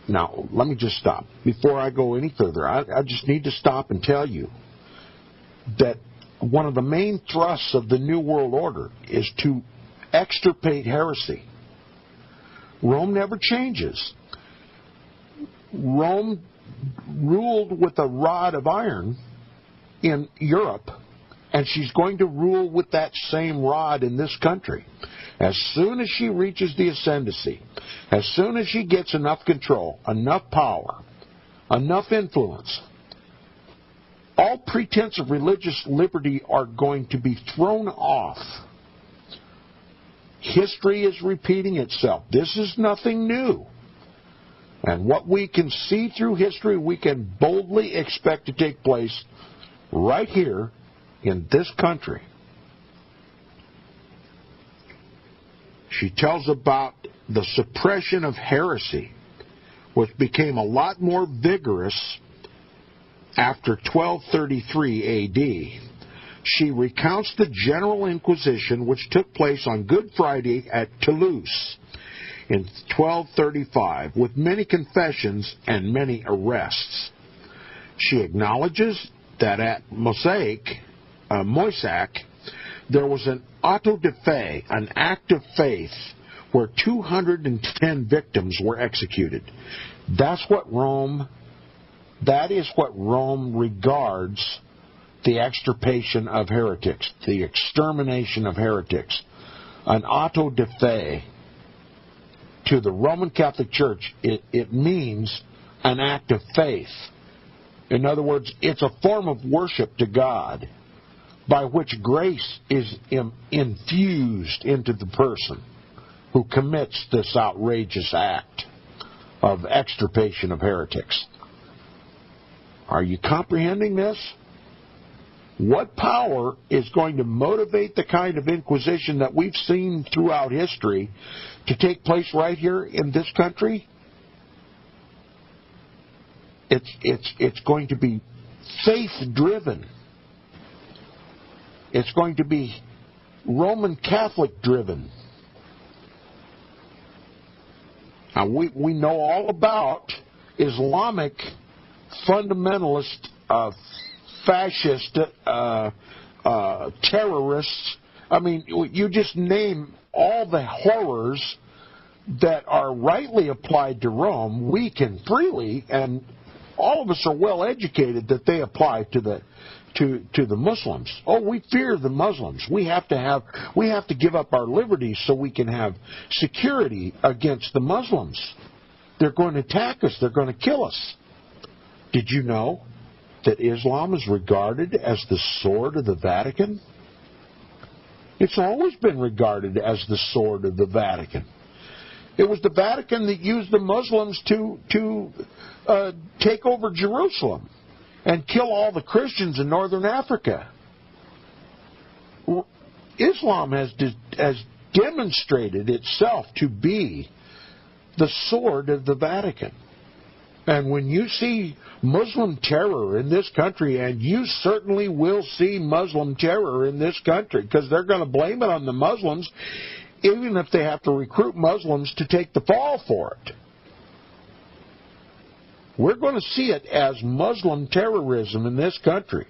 Now, let me just stop. Before I go any further, I just need to stop and tell you that one of the main thrusts of the New World Order is to extirpate heresy. Rome never changes. Rome ruled with a rod of iron in Europe, and she's going to rule with that same rod in this country. As soon as she reaches the ascendancy, as soon as she gets enough control, enough power, enough influence, all pretense of religious liberty are going to be thrown off. History is repeating itself. This is nothing new. And what we can see through history, we can boldly expect to take place right here in this country. She tells about the suppression of heresy, which became a lot more vigorous after 1233 A.D. She recounts the General Inquisition, which took place on Good Friday at Toulouse in 1235, with many confessions and many arrests. She acknowledges that at Moissac, there was an auto de fe, an act of faith, where 210 victims were executed. That is what Rome regards the extirpation of heretics, the extermination of heretics. An auto de fe. To the Roman Catholic Church, it means an act of faith. In other words, it's a form of worship to God by which grace is infused into the person who commits this outrageous act of extirpation of heretics. Are you comprehending this? What power is going to motivate the kind of inquisition that we've seen throughout history to take place right here in this country? It's going to be faith-driven. It's going to be Roman Catholic-driven. Now, we know all about Islamic fundamentalist, fascist terrorists. I mean, you just name all the horrors that are rightly applied to Rome. We can freely, and all of us are well educated, that they apply to the Muslims. Oh, we fear the Muslims. We have to give up our liberties so we can have security against the Muslims. They're going to attack us. They're going to kill us. Did you know that Islam is regarded as the sword of the Vatican? It's always been regarded as the sword of the Vatican. It was the Vatican that used the Muslims to take over Jerusalem and kill all the Christians in northern Africa. Islam has demonstrated itself to be the sword of the Vatican. And when you see Muslim terror in this country, and you certainly will see Muslim terror in this country, because they're going to blame it on the Muslims, even if they have to recruit Muslims to take the fall for it. We're going to see it as Muslim terrorism in this country.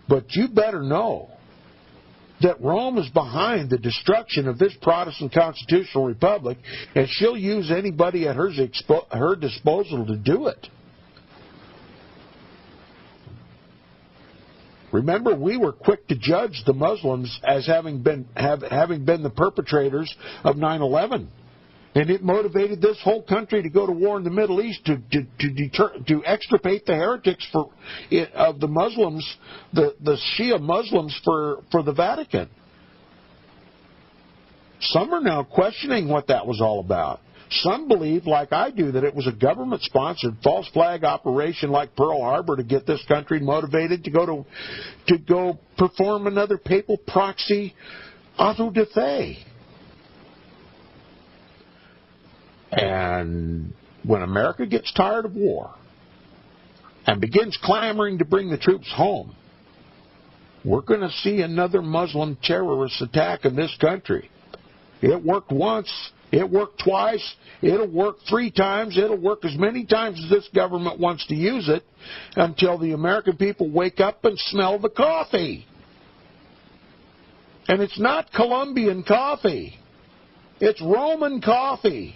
But you better know that Rome is behind the destruction of this Protestant constitutional republic, and she'll use anybody at her disposal to do it. Remember, we were quick to judge the Muslims as having been the perpetrators of 9/11. And it motivated this whole country to go to war in the Middle East to extirpate the heretics of the Muslims, the Shia Muslims for the Vatican. Some are now questioning what that was all about. Some believe, like I do, that it was a government-sponsored false flag operation like Pearl Harbor to get this country motivated to go perform another papal proxy auto de fe. And when America gets tired of war and begins clamoring to bring the troops home, we're going to see another Muslim terrorist attack in this country. It worked once. It worked twice. It'll work 3 times. It'll work as many times as this government wants to use it until the American people wake up and smell the coffee. And it's not Colombian coffee. It's Roman coffee.